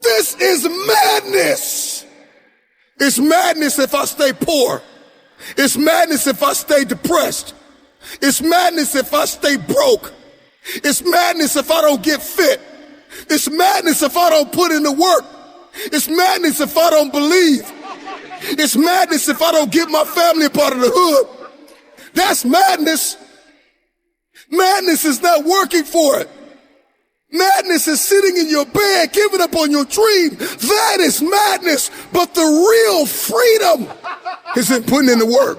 This is madness. It's madness if I stay poor. It's madness if I stay depressed. It's madness if I stay broke. It's madness if I don't get fit. It's madness if I don't put in the work. It's madness if I don't believe. It's madness if I don't get my family a part of the hood. That's madness. Madness is not working for it. Madness is sitting in your bed, giving up on your dream. That is madness. But the real freedom is in putting in the work.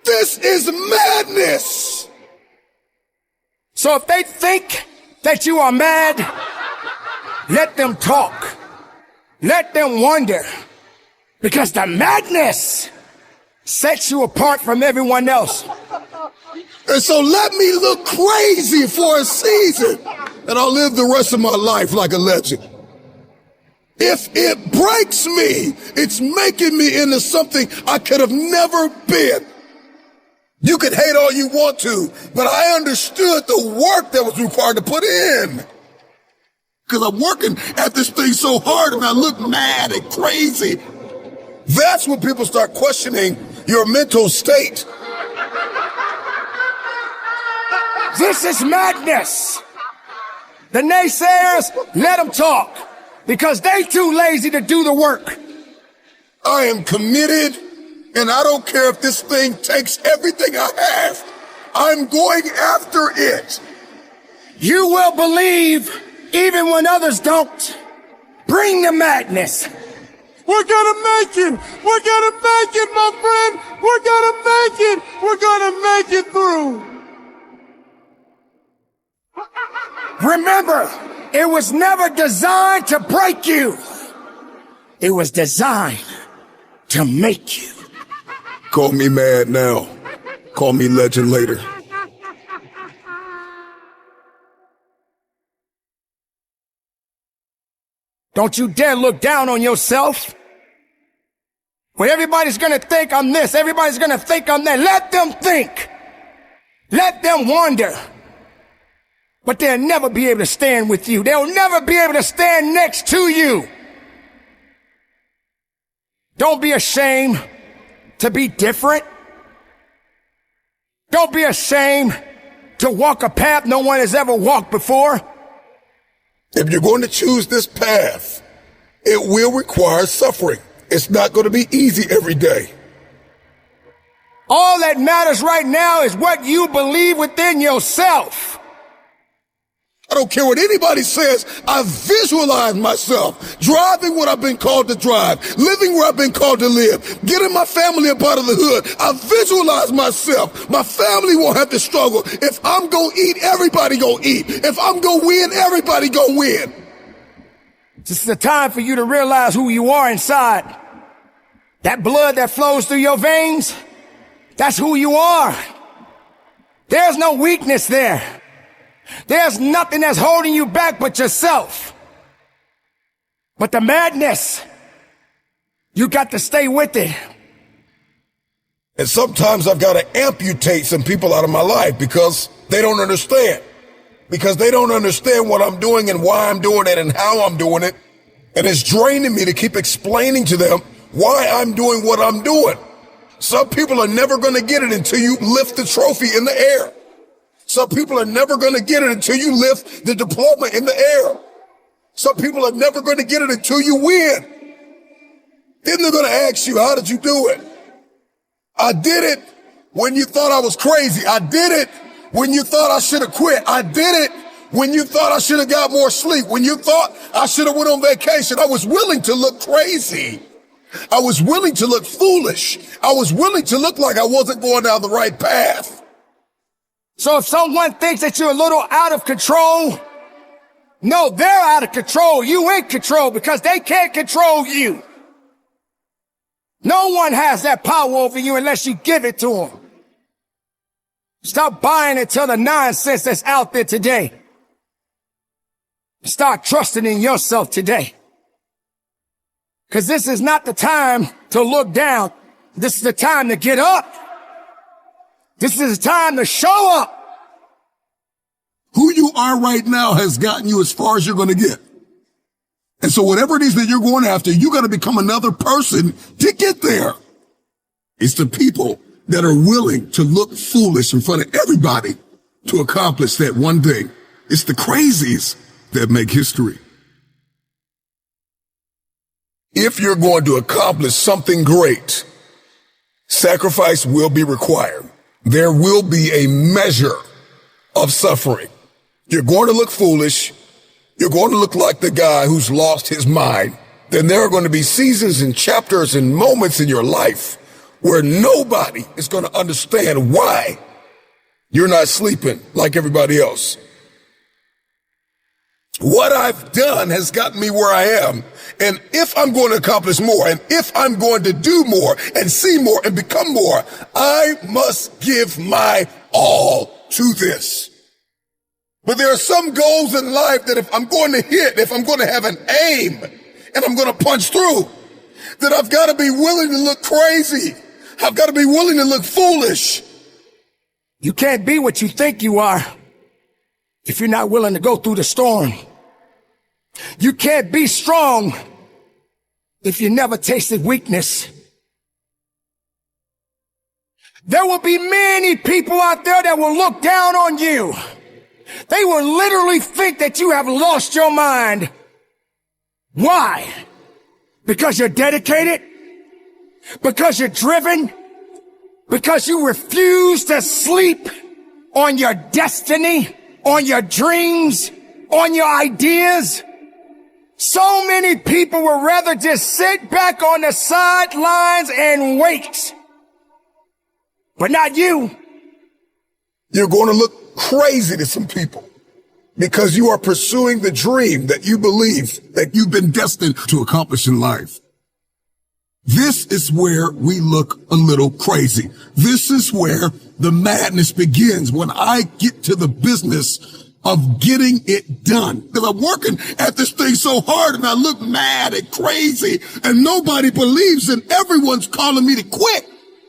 This is madness. So if they think that you are mad, let them talk. Let them wonder. Because the madness sets you apart from everyone else. And so let me look crazy for a season, and I'll live the rest of my life like a legend. If it breaks me, it's making me into something I could have never been. You can hate all you want to, but I understood the work that was required to put in. Because I'm working at this thing so hard and I look mad and crazy. That's when people start questioning your mental state. This is madness. The naysayers, let them talk because they too lazy to do the work. I am committed, and I don't care if this thing takes everything I have. I'm going after it. You will believe even when others don't. Bring the madness. We're gonna make it. We're gonna make it, my friend. We're gonna make it. We're gonna make it through. Remember, it was never designed to break you. It was designed to make you. Call me mad now. Call me legend later. Don't you dare look down on yourself. When everybody's gonna think I'm this, everybody's gonna think I'm that. Let them think. Let them wonder. But they'll never be able to stand with you. They'll never be able to stand next to you. Don't be ashamed to be different. Don't be ashamed to walk a path no one has ever walked before. If you're going to choose this path, it will require suffering. It's not going to be easy every day. All that matters right now is what you believe within yourself. I don't care what anybody says. I visualize myself driving what I've been called to drive, living where I've been called to live, getting my family a part of the hood. I visualize myself. My family won't have to struggle. If I'm going to eat, everybody going to eat. If I'm going to win, everybody going to win. This is the time for you to realize who you are inside. That blood that flows through your veins, that's who you are. There's no weakness there. There's nothing that's holding you back but yourself. But the madness, you got to stay with it. And sometimes I've got to amputate some people out of my life because they don't understand. Because they don't understand what I'm doing and why I'm doing it and how I'm doing it. And it's draining me to keep explaining to them why I'm doing what I'm doing. Some people are never going to get it until you lift the trophy in the air. Some people are never going to get it until you lift the diploma in the air. Some people are never going to get it until you win. Then they're going to ask you, how did you do it? I did it when you thought I was crazy. I did it when you thought I should have quit. I did it when you thought I should have got more sleep. When you thought I should have went on vacation. I was willing to look crazy. I was willing to look foolish. I was willing to look like I wasn't going down the right path. So if someone thinks that you're a little out of control, no, they're out of control. You in control because they can't control you. No one has that power over you unless you give it to them. Stop buying into the nonsense that's out there today. Start trusting in yourself today. Because this is not the time to look down. This is the time to get up. This is the time to show up. Who you are right now has gotten you as far as you're going to get. And so whatever it is that you're going after, you got to become another person to get there. It's the people that are willing to look foolish in front of everybody to accomplish that one thing. It's the crazies that make history. If you're going to accomplish something great, sacrifice will be required. There will be a measure of suffering. You're going to look foolish. You're going to look like the guy who's lost his mind. Then there are going to be seasons and chapters and moments in your life where nobody is going to understand why you're not sleeping like everybody else. What I've done has gotten me where I am. And if I'm going to accomplish more, and if I'm going to do more and see more and become more, I must give my all to this. But there are some goals in life that if I'm going to hit, if I'm going to have an aim and I'm going to punch through, that I've got to be willing to look crazy. I've got to be willing to look foolish. You can't be what you think you are if you're not willing to go through the storm. You can't be strong if you never tasted weakness. There will be many people out there that will look down on you. They will literally think that you have lost your mind. Why? Because you're dedicated? Because you're driven? Because you refuse to sleep on your destiny, on your dreams, on your ideas? So many people would rather just sit back on the sidelines and wait. But not you. You're going to look crazy to some people because you are pursuing the dream that you believe that you've been destined to accomplish in life. This is where we look a little crazy. This is where the madness begins, when I get to the business of getting it done. Because I'm working at this thing so hard and I look mad and crazy and nobody believes and everyone's calling me to quit.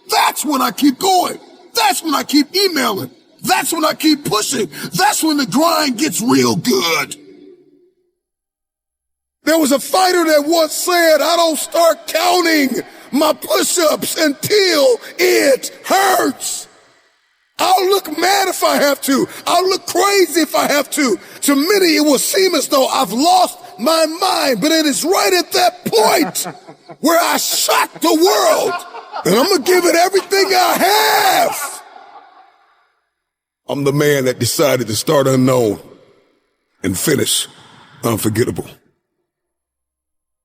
That's when I keep going. That's when I keep emailing. That's when I keep pushing. That's when the grind gets real good. There was a fighter that once said, I don't start counting my push-ups until it hurts. I'll look mad if I have to. I'll look crazy if I have to. To many, it will seem as though I've lost my mind, but it is right at that point where I shock the world, and I'm going to give it everything I have. I'm the man that decided to start unknown and finish unforgettable.